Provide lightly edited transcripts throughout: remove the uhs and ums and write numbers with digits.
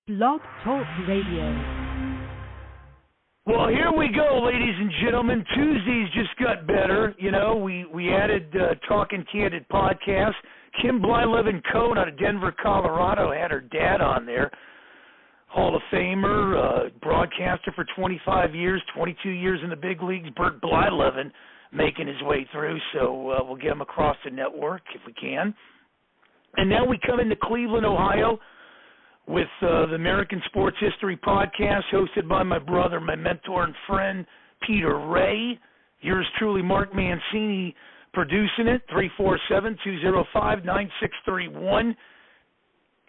Blog Talk Radio. Well, here we go, ladies and gentlemen. Tuesdays just got better. You know, we added Talking Candid podcast. Kim Blyleven Cohn out of Denver, Colorado, had her dad on there. Hall of Famer, broadcaster for 25 years, 22 years in the big leagues. Bert Blyleven making his way through, so we'll get him across the network if we can. And now we come into Cleveland, Ohio, with the American Sports History podcast, hosted by my brother, my mentor and friend, Peter Ray. Yours truly, Mark Mancini, producing it, 347-205-9631.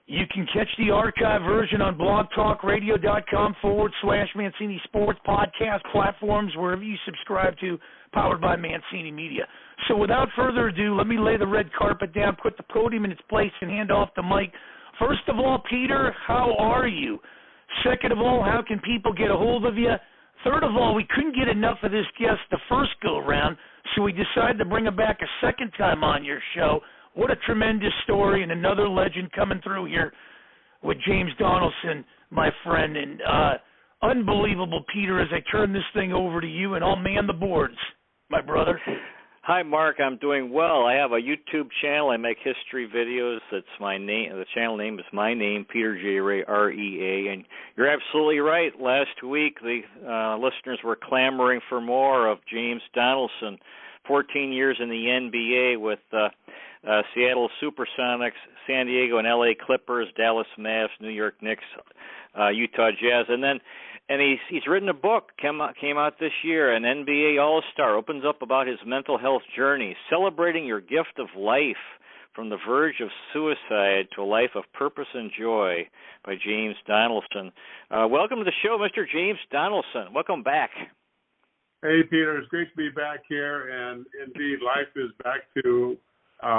You can catch the archive version on blogtalkradio.com/Mancini Sports podcast platforms, wherever you subscribe to, powered by Mancini Media. So without further ado, let me lay the red carpet down, put the podium in its place, and hand off the mic. First of all, Peter, how are you? Second of all, how can people get a hold of you? Third of all, we couldn't get enough of this guest the first go-round, so we decided to bring him back a second time on your show. What a tremendous story, and another legend coming through here with James Donaldson, my friend. And unbelievable, Peter, as I turn this thing over to you, and I'll man the boards, my brother. Hi, Mark. I'm doing well. I have a YouTube channel. I make history videos. That's my name. The channel name is my name, Peter J. Ray, R-E-A. And you're absolutely right. Last week, the listeners were clamoring for more of James Donaldson. 14 years in the NBA with Seattle Supersonics, San Diego and L.A. Clippers, Dallas Mavs, New York Knicks, Utah Jazz, and he's written a book, came out this year, an NBA All-Star, opens up about his mental health journey, celebrating your gift of life from the verge of suicide to a life of purpose and joy, by James Donaldson. Welcome to the show, Mr. James Donaldson. Welcome back. Hey, Peter. It's great to be back here, and indeed, life is back to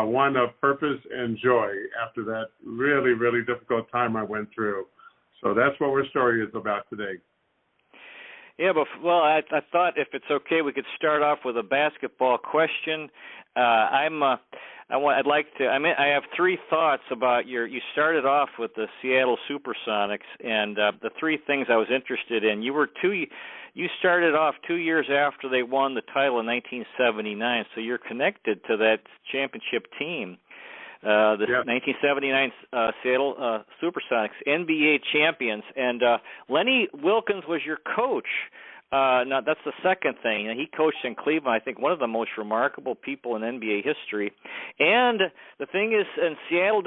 one of purpose and joy after that really, really difficult time I went through. So that's what our story is about today. Yeah, but I thought if it's okay, we could start off with a basketball question. I have three thoughts about you started off with the Seattle Supersonics, and the three things I was interested in. You started off 2 years after they won the title in 1979, so you're connected to that championship team. The 1979 Seattle Supersonics, NBA champions, and Lenny Wilkins was your coach. Now, that's the second thing. He coached in Cleveland, I think one of the most remarkable people in NBA history. And the thing is, and Seattle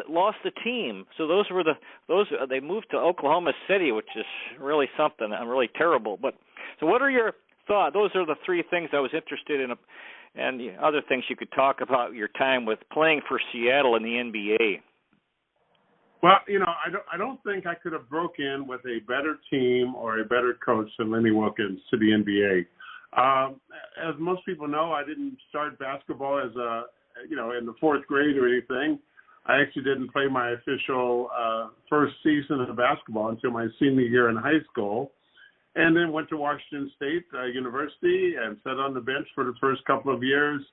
lost the team. So they moved to Oklahoma City, which is really something. I'm really terrible. But so what are your thoughts? Those are the three things I was interested in. And the other things you could talk about your time with playing for Seattle in the NBA. Well, I don't think I could have broke in with a better team or a better coach than Lenny Wilkins to the NBA. As most people know, I didn't start basketball as in the fourth grade or anything. I actually didn't play my official first season of basketball until my senior year in high school. And then went to Washington State University and sat on the bench for the first couple of years,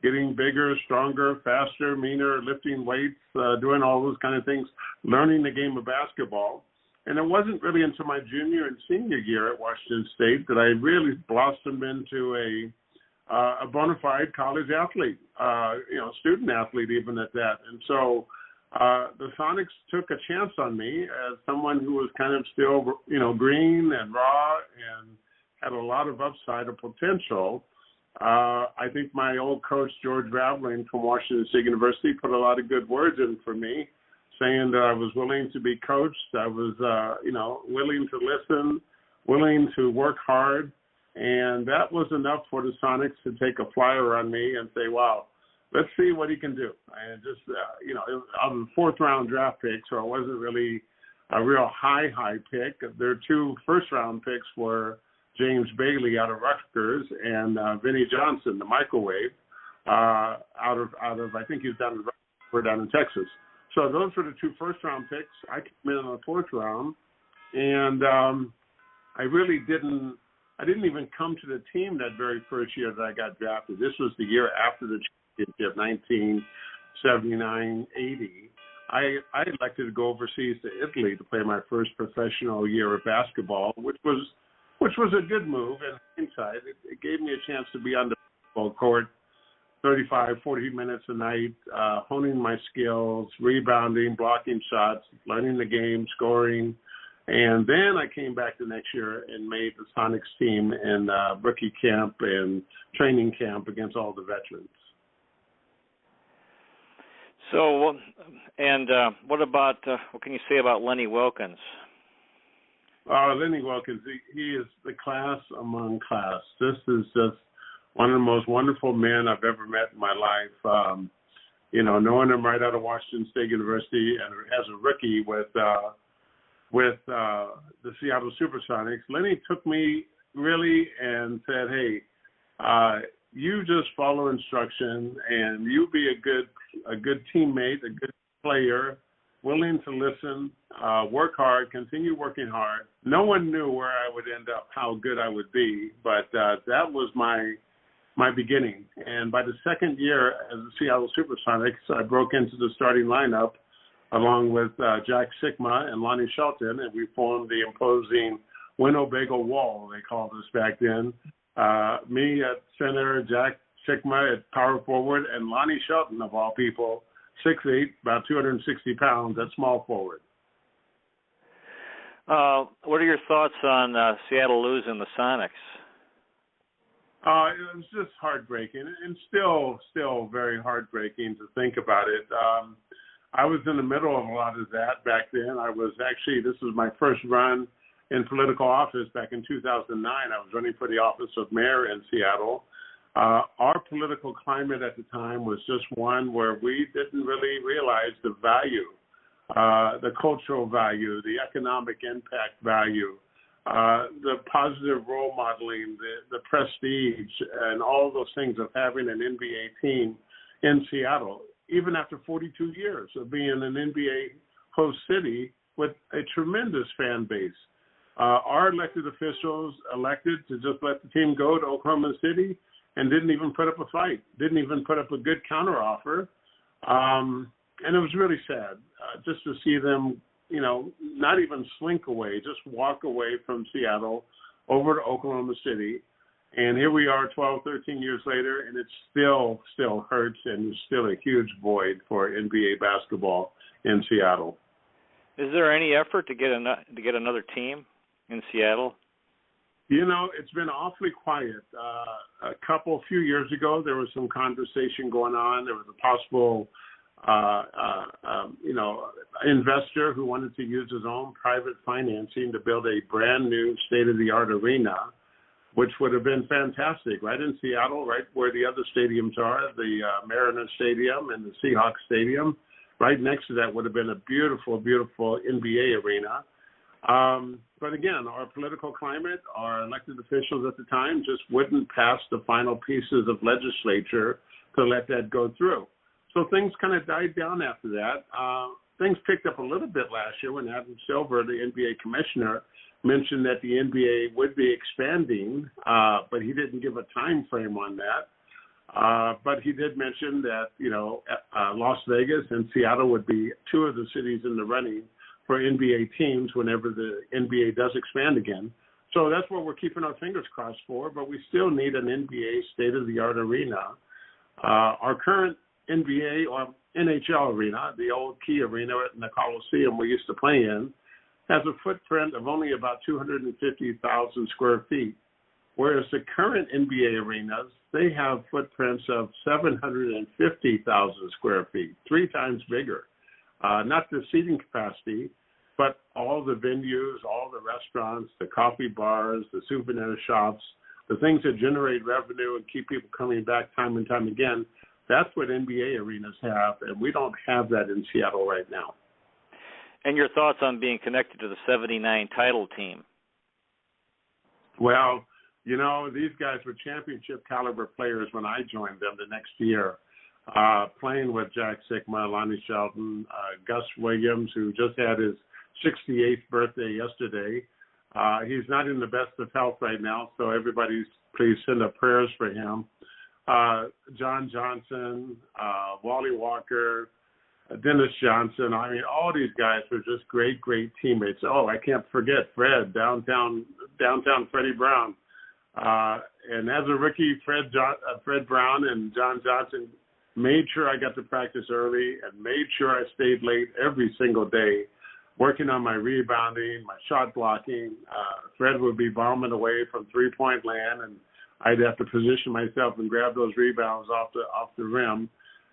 getting bigger, stronger, faster, meaner, lifting weights, doing all those kind of things, learning the game of basketball. And it wasn't really until my junior and senior year at Washington State that I really blossomed into a bona fide college athlete, student athlete even at that. And so the Sonics took a chance on me as someone who was kind of still, green and raw and had a lot of upside or potential. I think my old coach, George Raveling from Washington State University, put a lot of good words in for me, saying that I was willing to be coached. I was, willing to listen, willing to work hard. And that was enough for the Sonics to take a flyer on me and say, wow, let's see what he can do. And just, I was a fourth-round draft pick, so it wasn't really a real high pick. Their two first-round picks were James Bailey out of Rutgers and Vinnie Johnson, the microwave, out of I think he's down in Texas. So those were the two first-round picks. I came in on the fourth round, and I didn't even come to the team that very first year that I got drafted. This was the year after the championship, 1979-80. I elected to go overseas to Italy to play my first professional year of basketball, which was a good move in hindsight. It gave me a chance to be on the basketball court 35, 40 minutes a night, honing my skills, rebounding, blocking shots, learning the game, scoring. And then I came back the next year and made the Sonics team in rookie camp and training camp against all the veterans. So, and what about, what can you say about Lenny Wilkins? Lenny Wilkins, he is the class among class. This is just one of the most wonderful men I've ever met in my life. Knowing him right out of Washington State University and as a rookie with the Seattle Supersonics, Lenny took me really and said, hey, you just follow instruction and you be a good teammate, a good player, willing to listen, work hard, continue working hard. No one knew where I would end up, how good I would be, but that was my beginning. And by the second year as the Seattle Supersonics, I broke into the starting lineup along with Jack Sikma and Lonnie Shelton, and we formed the imposing Winnebago Wall, they called us back then. Me at center, Jack Sikma at power forward, and Lonnie Shelton, of all people, 6'8", about 260 pounds at small forward. What are your thoughts on Seattle losing the Sonics? It was just heartbreaking, and still very heartbreaking to think about it. I was in the middle of a lot of that back then. This was my first run in political office back in 2009. I was running for the office of mayor in Seattle. Our political climate at the time was just one where we didn't really realize the value, the cultural value, the economic impact value, the positive role modeling, the prestige, and all those things of having an NBA team in Seattle, even after 42 years of being an NBA host city with a tremendous fan base. Our elected officials elected to just let the team go to Oklahoma City and didn't even put up a fight, didn't even put up a good counteroffer. And it was really sad just to see them, not even slink away, just walk away from Seattle over to Oklahoma City. And here we are 12, 13 years later, and it still hurts, and there's still a huge void for NBA basketball in Seattle. Is there any effort to get another team in Seattle? It's been awfully quiet. A few years ago, there was some conversation going on. There was a possible, investor who wanted to use his own private financing to build a brand new state-of-the-art arena, which would have been fantastic, right in Seattle, right where the other stadiums are, the Mariners Stadium and the Seahawks Stadium. Right next to that would have been a beautiful, beautiful NBA arena. But again, our political climate, our elected officials at the time just wouldn't pass the final pieces of legislature to let that go through. So things kind of died down after that. Things picked up a little bit last year when Adam Silver, the NBA commissioner, mentioned that the NBA would be expanding, but he didn't give a time frame on that. But he did mention that, Las Vegas and Seattle would be two of the cities in the running for NBA teams whenever the NBA does expand again. So that's what we're keeping our fingers crossed for, but we still need an NBA state-of-the-art arena. Our current NBA or NHL arena, the old Key Arena in the Coliseum we used to play in, has a footprint of only about 250,000 square feet, whereas the current NBA arenas, they have footprints of 750,000 square feet, 3 times bigger. Not the seating capacity, but all the venues, all the restaurants, the coffee bars, the souvenir shops, the things that generate revenue and keep people coming back time and time again. That's what NBA arenas have, and we don't have that in Seattle right now. And your thoughts on being connected to the 79 title team? Well, these guys were championship caliber players when I joined them the next year, playing with Jack Sikma, Lonnie Shelton, Gus Williams, who just had his 68th birthday yesterday. He's not in the best of health right now, so everybody please send up prayers for him. John Johnson, Wally Walker, Dennis Johnson. I mean, all these guys were just great, great teammates. Oh, I can't forget Fred, downtown Freddie Brown. And as a rookie, Fred Brown and John Johnson made sure I got to practice early and made sure I stayed late every single day, working on my rebounding, my shot blocking. Fred would be bombing away from three-point land, and I'd have to position myself and grab those rebounds off the rim.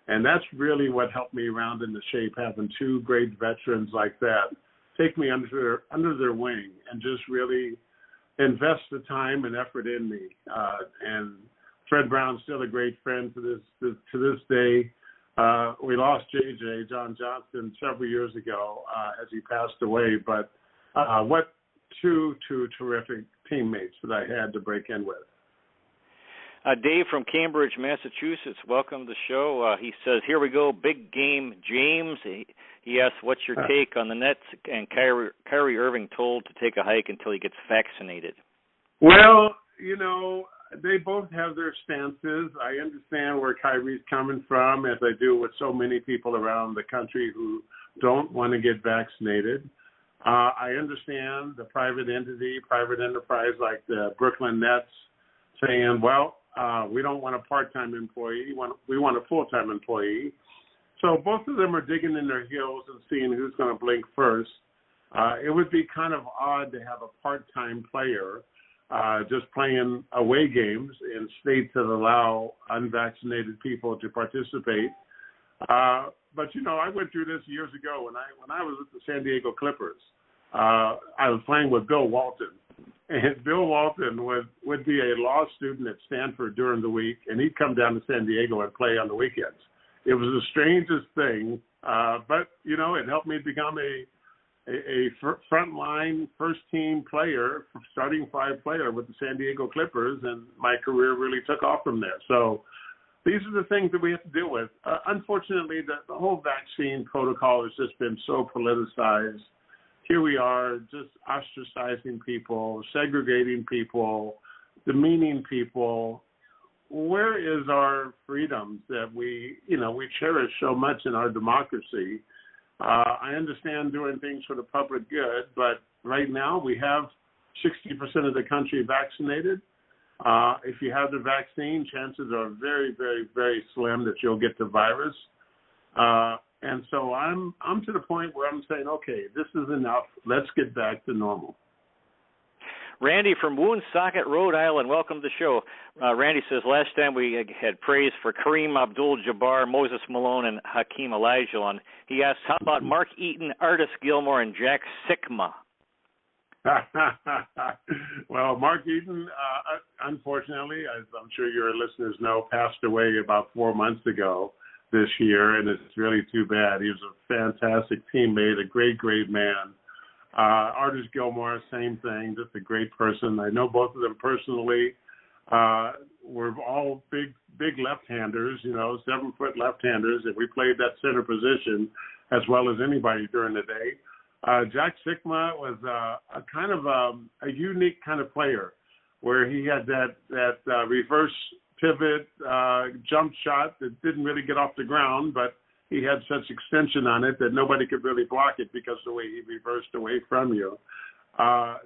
And that's really what helped me round into shape, having two great veterans like that take me under their wing and just really invest the time and effort in me. And Fred Brown's still a great friend to this day. We lost JJ, John Johnson, several years ago as he passed away. But what two terrific teammates that I had to break in with. Dave from Cambridge, Massachusetts, welcome to the show. He says, here we go, big game, James. He asks, what's your take on the Nets and Kyrie Irving told to take a hike until he gets vaccinated? Well, they both have their stances. I understand where Kyrie's coming from, as I do with so many people around the country who don't want to get vaccinated. I understand the private enterprise like the Brooklyn Nets saying, well, we don't want a part-time employee. We want a full-time employee. So both of them are digging in their heels and seeing who's going to blink first. It would be kind of odd to have a part-time player just playing away games in states that allow unvaccinated people to participate. But, I went through this years ago when I was with the San Diego Clippers. I was playing with Bill Walton. And Bill Walton would be a law student at Stanford during the week, and he'd come down to San Diego and play on the weekends. It was the strangest thing, but, it helped me become a frontline first-team player, starting five player with the San Diego Clippers, and my career really took off from there. So these are the things that we have to deal with. Unfortunately, the whole vaccine protocol has just been so politicized. Here we are just ostracizing people, segregating people, demeaning people. Where is our freedoms that we cherish so much in our democracy? I understand doing things for the public good, but right now we have 60% of the country vaccinated. If you have the vaccine, chances are very, very, very slim that you'll get the virus. And so I'm to the point where I'm saying, okay, this is enough. Let's get back to normal. Randy from Woonsocket, Rhode Island, welcome to the show. Randy says, last time we had praise for Kareem Abdul-Jabbar, Moses Malone, and Hakeem Olajuwon. He asks, how about Mark Eaton, Artis Gilmore, and Jack Sikma? Well, Mark Eaton, unfortunately, as I'm sure your listeners know, passed away about 4 months ago this year, and it's really too bad. He was a fantastic teammate, a great, great man. Artis Gilmore, same thing, just a great person. I know both of them personally. We're all big left-handers, 7-foot left-handers, and we played that center position as well as anybody during the day. Jack Sikma was a kind of a unique kind of player where he had that reverse pivot jump shot that didn't really get off the ground, but he had such extension on it that nobody could really block it because of the way he reversed away from you.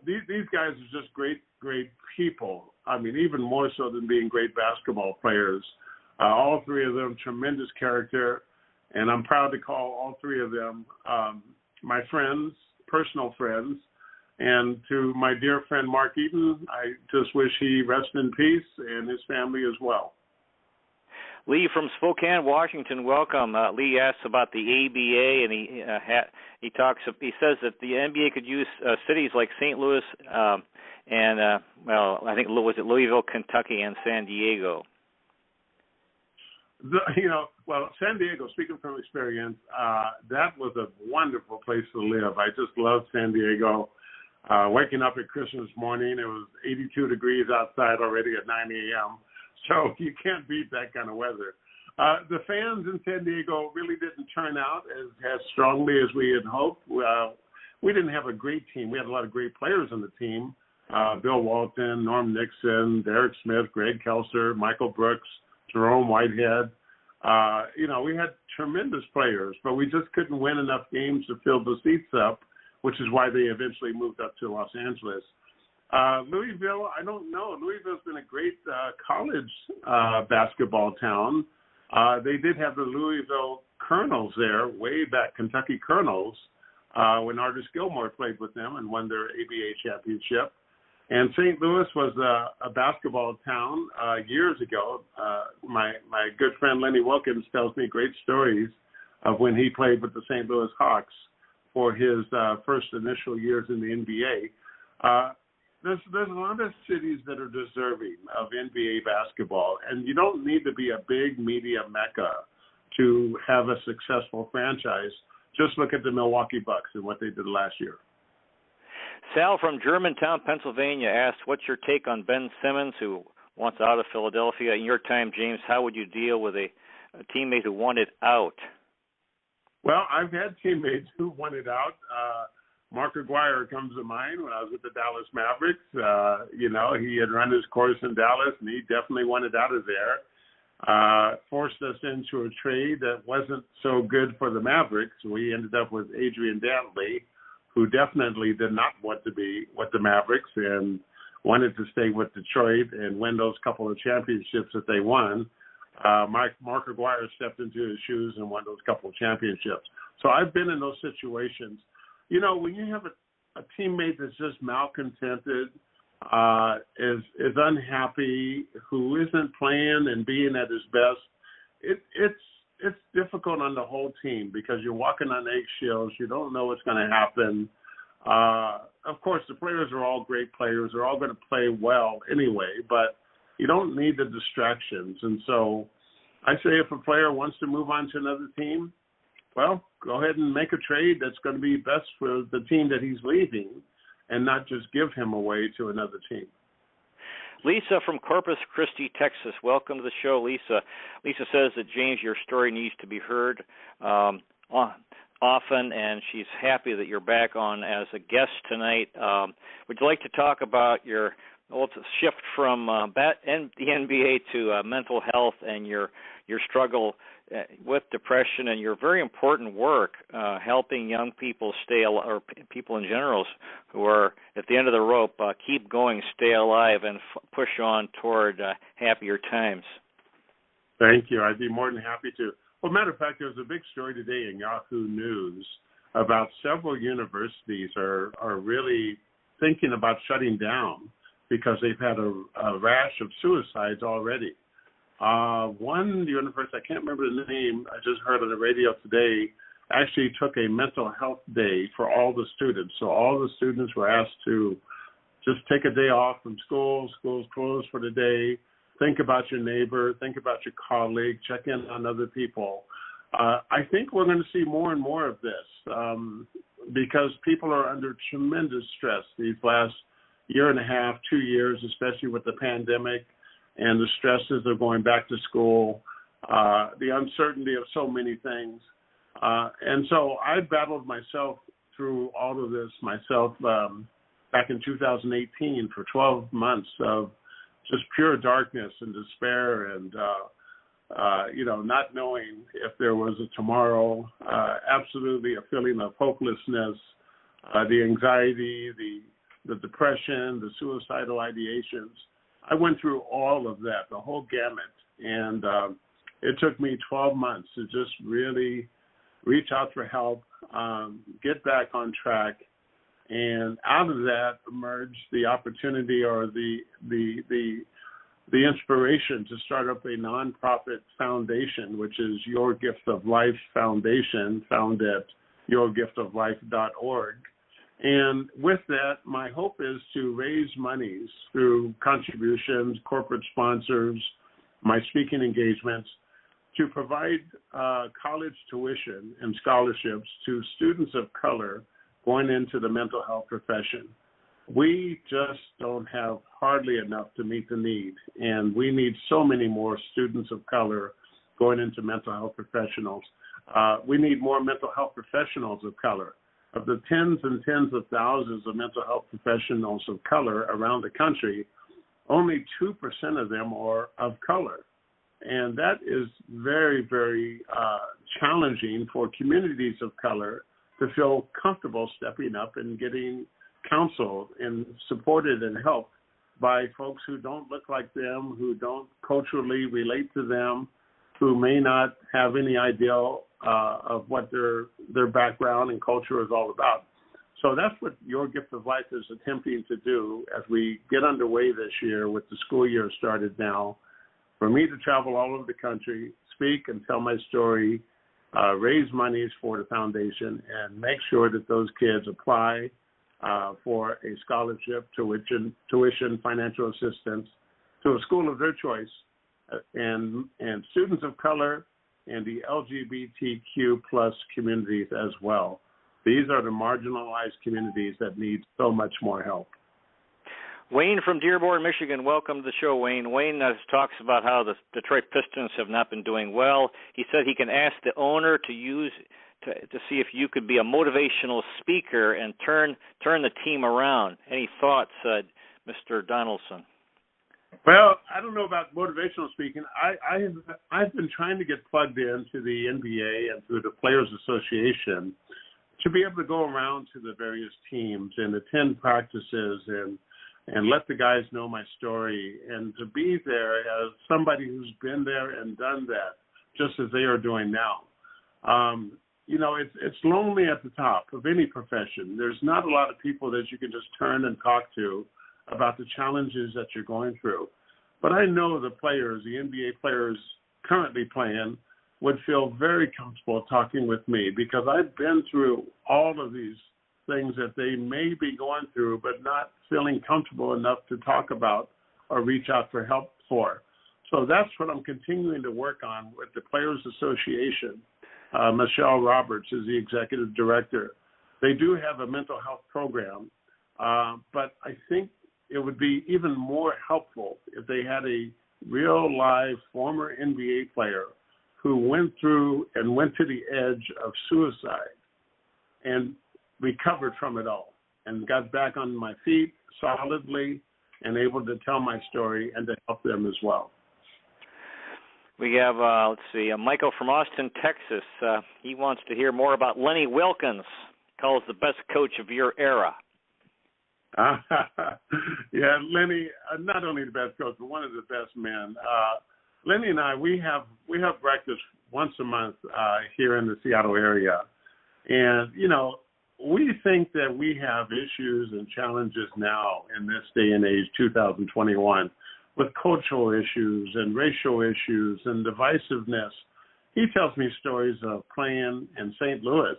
These guys are just great, great people. I mean, even more so than being great basketball players. All three of them, tremendous character, and I'm proud to call all three of them my friends, personal friends. And to my dear friend Mark Eaton, I just wish he rest in peace and his family as well. Lee from Spokane, Washington, welcome. Lee asks about the ABA, and he says that the NBA could use cities like St. Louis and I think was it Louisville, Kentucky, and San Diego. San Diego, speaking from experience, that was a wonderful place to live. I just loved San Diego. Waking up at Christmas morning, it was 82 degrees outside already at 9 a.m., so you can't beat that kind of weather. The fans in San Diego really didn't turn out as strongly as we had hoped. We didn't have a great team. We had a lot of great players on the team. Bill Walton, Norm Nixon, Derek Smith, Greg Kelser, Michael Brooks, Jerome Whitehead. We had tremendous players, but we just couldn't win enough games to fill the seats up, which is why they eventually moved up to Los Angeles. Louisville, I don't know. Louisville's been a great college basketball town. They did have the Louisville Colonels there, way back, Kentucky Colonels, when Artis Gilmore played with them and won their ABA championship. And St. Louis was a basketball town years ago. My good friend Lenny Wilkins tells me great stories of when he played with the St. Louis Hawks for his first initial years in the NBA. There's a lot of cities that are deserving of NBA basketball, and you don't need to be a big media mecca to have a successful franchise. Just look at the Milwaukee Bucks and what they did last year. Sal from Germantown, Pennsylvania asked, what's your take on Ben Simmons, who wants out of Philadelphia? In your time, James, how would you deal with a teammate who wanted out? Well, I've had teammates who wanted out. Mark Aguirre comes to mind when I was with the Dallas Mavericks. He had run his course in Dallas, and he definitely wanted out of there. Forced us into a trade that wasn't so good for the Mavericks. We ended up with Adrian Dantley, who definitely did not want to be with the Mavericks and wanted to stay with Detroit and win those couple of championships that they won. Mark Aguirre stepped into his shoes and won those couple of championships. So I've been in those situations. When you have a teammate that's just malcontented, is unhappy, who isn't playing and being at his best, it's difficult on the whole team because you're walking on eggshells. You don't know what's going to happen. Of course, the players are all great players. They're all going to play well anyway, but you don't need the distractions. And so I say if a player wants to move on to another team, well, go ahead and make a trade that's going to be best for the team that he's leaving and not just give him away to another team. Lisa from Corpus Christi, Texas. Welcome to the show, Lisa. Lisa says that, James, your story needs to be heard often, and she's happy that you're back on as a guest tonight. Would you like to talk about your shift from the NBA to mental health and your struggle with depression and your very important work helping young people or people in general who are at the end of the rope keep going, stay alive, and push on toward happier times? Thank you. I'd be more than happy to. Well, matter of fact, there was a big story today in Yahoo News about several universities are really thinking about shutting down because they've had a rash of suicides already. One university, I can't remember the name, I just heard on the radio today, actually took a mental health day for all the students. So all the students were asked to just take a day off from school. School's closed for the day. Think about your neighbor. Think about your colleague. Check in on other people. I think we're going to see more and more of this because people are under tremendous stress these last year and a half, 2 years, especially with the pandemic and the stresses of going back to school, the uncertainty of so many things. And so I battled myself through all of this myself back in 2018 for 12 months of just pure darkness and despair and, not knowing if there was a tomorrow, absolutely a feeling of hopelessness, the anxiety, the depression, the suicidal ideations. I went through all of that, the whole gamut, and it took me 12 months to just really reach out for help, get back on track, and out of that emerged the opportunity or the inspiration to start up a nonprofit foundation, which is Your Gift of Life Foundation, found at yourgiftoflife.org. And with that, my hope is to raise monies through contributions, corporate sponsors, my speaking engagements, to provide college tuition and scholarships to students of color going into the mental health profession. We just don't have hardly enough to meet the need, and we need so many more students of color going into mental health professionals. We need more mental health professionals of color. Of the tens and tens of thousands of mental health professionals of color around the country, only 2% of them are of color. And that is very, very challenging for communities of color to feel comfortable stepping up and getting counseled and supported and helped by folks who don't look like them, who don't culturally relate to them, who may not have any idea of what their background and culture is all about. So that's what Your Gift of Life is attempting to do as we get underway this year with the school year started now, for me to travel all over the country, speak and tell my story, raise monies for the foundation, and make sure that those kids apply for a scholarship, tuition, financial assistance to a school of their choice, and students of color and the LGBTQ plus communities as well. These are the marginalized communities that need so much more help. Wayne from Dearborn, Michigan, welcome to the show, Wayne. Wayne talks about how the Detroit Pistons have not been doing well. He said he can ask the owner to see if you could be a motivational speaker and turn the team around. Any thoughts, Mr. Donaldson? Well, I don't know about motivational speaking. I've been trying to get plugged into the NBA and through the Players Association to be able to go around to the various teams and attend practices and let the guys know my story, and to be there as somebody who's been there and done that, just as they are doing now. It's lonely at the top of any profession. There's not a lot of people that you can just turn and talk to about the challenges that you're going through. But I know the players, the NBA players currently playing, would feel very comfortable talking with me because I've been through all of these things that they may be going through but not feeling comfortable enough to talk about or reach out for help for. So that's what I'm continuing to work on with the Players Association. Michelle Roberts is the executive director. They do have a mental health program, but I think it would be even more helpful if they had a real live former NBA player who went through and went to the edge of suicide and recovered from it all and got back on my feet solidly and able to tell my story and to help them as well. We have, Michael from Austin, Texas. He wants to hear more about Lenny Wilkins, calls the best coach of your era. Yeah, Lenny, not only the best coach, but one of the best men. Lenny and I, we have breakfast once a month here in the Seattle area. And, we think that we have issues and challenges now in this day and age, 2021, with cultural issues and racial issues and divisiveness. He tells me stories of playing in St. Louis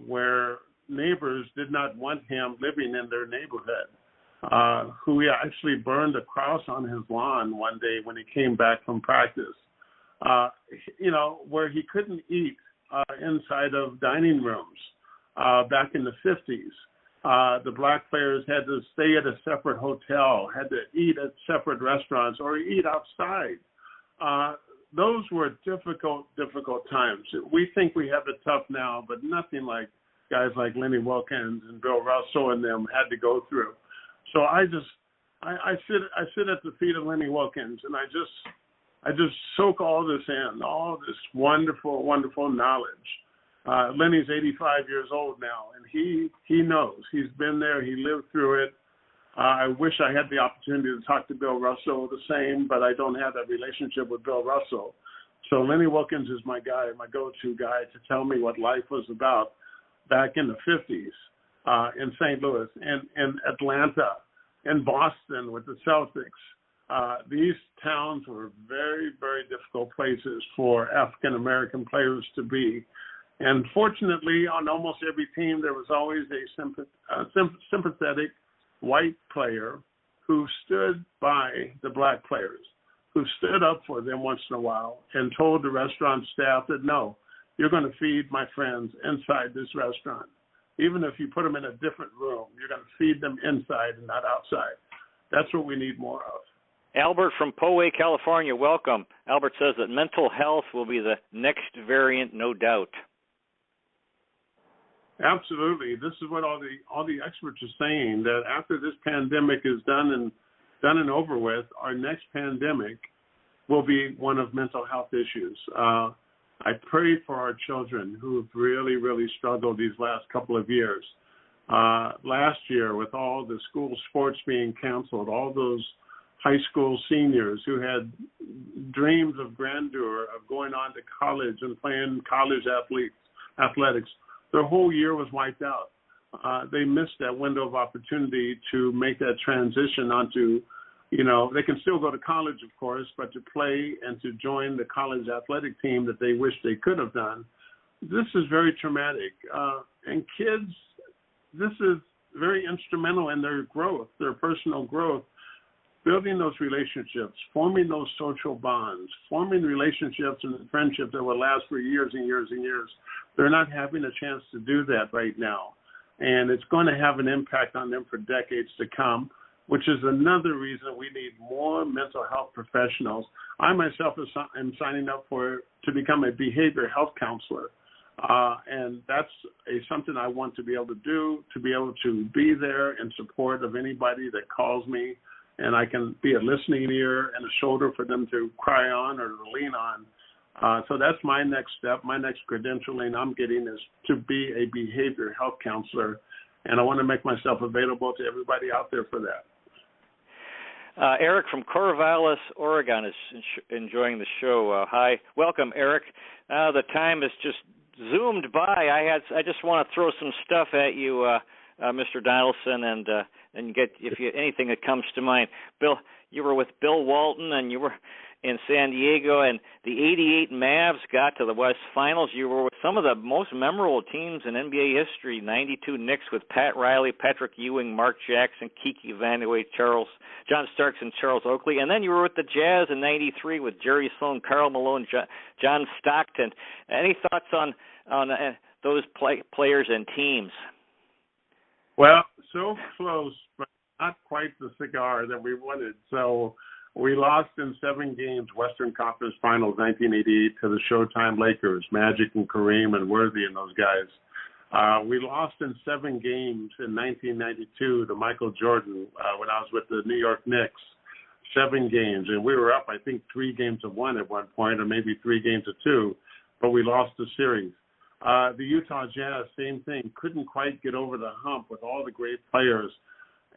where neighbors did not want him living in their neighborhood, who he actually burned a cross on his lawn one day when he came back from practice, where he couldn't eat inside of dining rooms back in the 50s. The black players had to stay at a separate hotel, had to eat at separate restaurants or eat outside. Those were difficult times. We think we have it tough now, but nothing like guys like Lenny Wilkins and Bill Russell and them had to go through. So I sit at the feet of Lenny Wilkins, and I just soak all this in, all this wonderful, wonderful knowledge. Lenny's 85 years old now, and he knows. He's been there. He lived through it. I wish I had the opportunity to talk to Bill Russell the same, but I don't have that relationship with Bill Russell. So Lenny Wilkins is my guy, my go-to guy to tell me what life was about back in the 50s in St. Louis and Atlanta and Boston with the Celtics. These towns were very, very difficult places for African-American players to be. And fortunately, on almost every team, there was always a sympathetic white player who stood by the black players, who stood up for them once in a while and told the restaurant staff that, no, you're going to feed my friends inside this restaurant. Even if you put them in a different room, you're going to feed them inside and not outside. That's what we need more of. Albert from Poway, California, welcome. Albert says that mental health will be the next variant, no doubt. Absolutely. This is what all the experts are saying, that after this pandemic is done and over with, our next pandemic will be one of mental health issues. I pray for our children who've really, really struggled these last couple of years. Last year, with all the school sports being canceled, all those high school seniors who had dreams of grandeur, of going on to college and playing college athletics, their whole year was wiped out. They missed that window of opportunity to make that transition onto, they can still go to college, of course, but to play and to join the college athletic team that they wish they could have done. This is very traumatic. And kids, this is very instrumental in their growth, their personal growth, building those relationships, forming those social bonds, forming relationships and friendships that will last for years and years and years. They're not having a chance to do that right now. And it's going to have an impact on them for decades to come, which is another reason we need more mental health professionals. I myself am signing up to become a behavior health counselor. And that's something I want to be able to do, to be able to be there in support of anybody that calls me, and I can be a listening ear and a shoulder for them to cry on or lean on. So that's my next step. My next credentialing I'm getting is to be a behavior health counselor, and I want to make myself available to everybody out there for that. Eric from Corvallis, Oregon is enjoying the show. Hi. Welcome, Eric. The time has just zoomed by. I just want to throw some stuff at you, Mr. Donaldson, and get anything that comes to mind. Bill, you were with Bill Walton, and you were in San Diego, and the '88 Mavs got to the West Finals. You were with some of the most memorable teams in NBA history. '92 Knicks with Pat Riley, Patrick Ewing, Mark Jackson, Kiki Vandeweghe, John Starks, and Charles Oakley. And then you were with the Jazz in '93 with Jerry Sloan, Karl Malone, John Stockton. Any thoughts on those players and teams? Well, so close, but not quite the cigar that we wanted. So we lost in 7 games, Western Conference Finals 1988 to the Showtime Lakers, Magic and Kareem and Worthy and those guys. We lost in 7 games in 1992 to Michael Jordan when I was with the New York Knicks, 7 games. And we were up, I think, 3-1 at one point, or maybe 3-2, but we lost the series. The Utah Jazz, same thing, couldn't quite get over the hump with all the great players.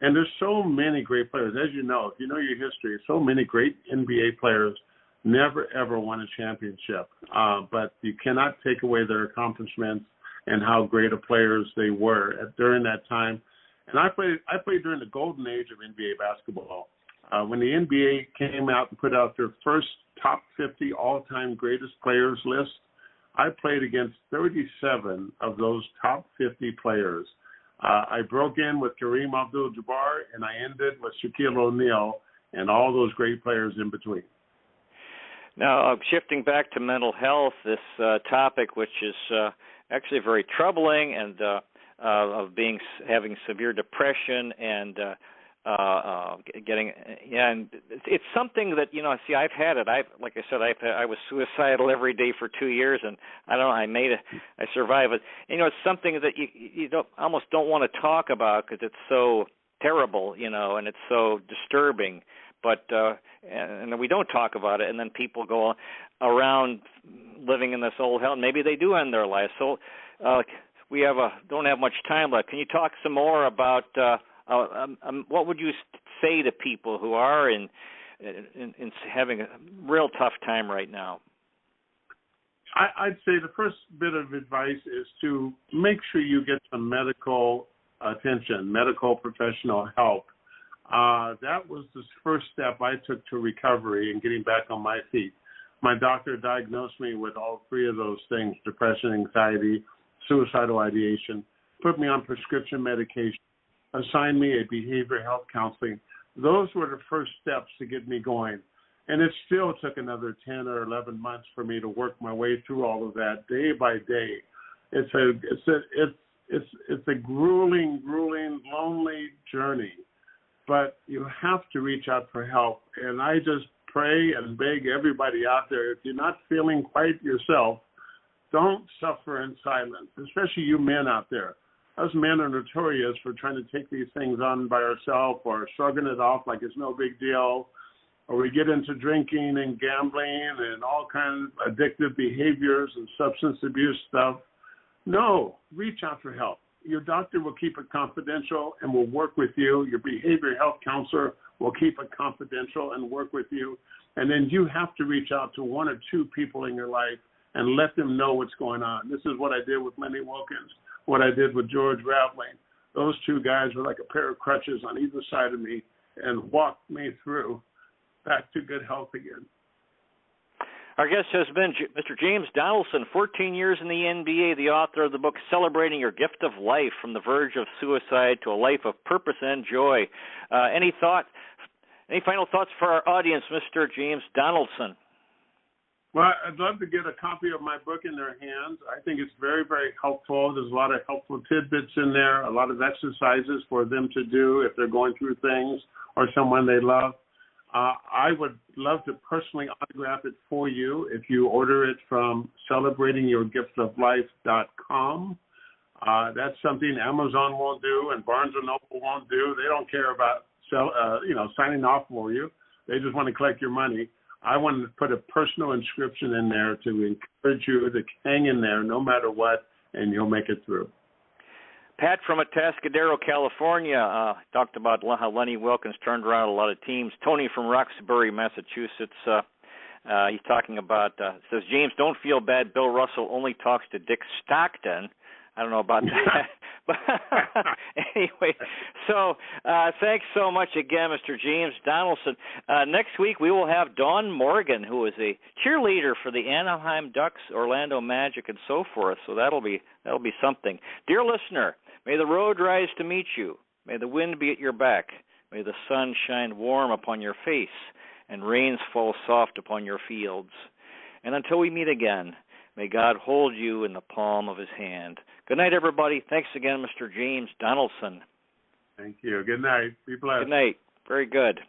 And there's so many great players. As you know, if you know your history, so many great NBA players never, ever won a championship. But you cannot take away their accomplishments and how great of players they were during that time. And I played during the golden age of NBA basketball. When the NBA came out and put out their first top 50 all-time greatest players list, I played against 37 of those top 50 players. I broke in with Kareem Abdul-Jabbar, and I ended with Shaquille O'Neal and all those great players in between. Now, shifting back to mental health, this topic, which is actually very troubling, and of having severe depression and and it's something that I've had it. Like I said, I was suicidal every day for 2 years, and I survived it. It's something that you almost don't want to talk about because it's so terrible, and it's so disturbing. But and we don't talk about it, and then people go around living in this old hell, and maybe they do end their life. So we don't have much time left. Can you talk some more about what would you say to people who are in having a real tough time right now? I'd say the first bit of advice is to make sure you get some medical attention, medical professional help. That was the first step I took to recovery and getting back on my feet. My doctor diagnosed me with all 3 of those things: depression, anxiety, suicidal ideation, put me on prescription medication, assigned me a behavior health counseling. Those were the first steps to get me going. And it still took another 10 or 11 months for me to work my way through all of that day by day. It's a grueling, lonely journey, but you have to reach out for help. And I just pray and beg everybody out there, if you're not feeling quite yourself, don't suffer in silence, especially you men out there. Us men are notorious for trying to take these things on by ourselves or shrugging it off like it's no big deal, or we get into drinking and gambling and all kinds of addictive behaviors and substance abuse stuff. No, reach out for help. Your doctor will keep it confidential and will work with you. Your behavioral health counselor will keep it confidential and work with you. And then you have to reach out to one or two people in your life and let them know what's going on. This is what I did with Lenny Wilkins, what I did with George Raveling. Those two guys were like a pair of crutches on either side of me and walked me through back to good health again. Our guest has been Mr. James Donaldson, 14 years in the NBA, the author of the book Celebrating Your Gift of Life, From the Verge of Suicide to a Life of Purpose and Joy. Any final thoughts for our audience, Mr. James Donaldson? Well, I'd love to get a copy of my book in their hands. I think it's very, very helpful. There's a lot of helpful tidbits in there, a lot of exercises for them to do if they're going through things or someone they love. I would love to personally autograph it for you if you order it from celebratingyourgiftoflife.com. That's something Amazon won't do and Barnes & Noble won't do. They don't care about signing off for you. They just want to collect your money. I want to put a personal inscription in there to encourage you to hang in there no matter what, and you'll make it through. Pat from Atascadero, California, talked about how Lenny Wilkins turned around a lot of teams. Tony from Roxbury, Massachusetts, he's talking about, says, James, don't feel bad. Bill Russell only talks to Dick Stockton. I don't know about that. But anyway, so thanks so much again, Mr. James Donaldson. Next week we will have Dawn Morgan, who is a cheerleader for the Anaheim Ducks, Orlando Magic, and so forth. So that'll be something. Dear listener, may the road rise to meet you. May the wind be at your back. May the sun shine warm upon your face and rains fall soft upon your fields. And until we meet again, may God hold you in the palm of his hand. Good night, everybody. Thanks again, Mr. James Donaldson. Thank you. Good night. Be blessed. Good night. Very good.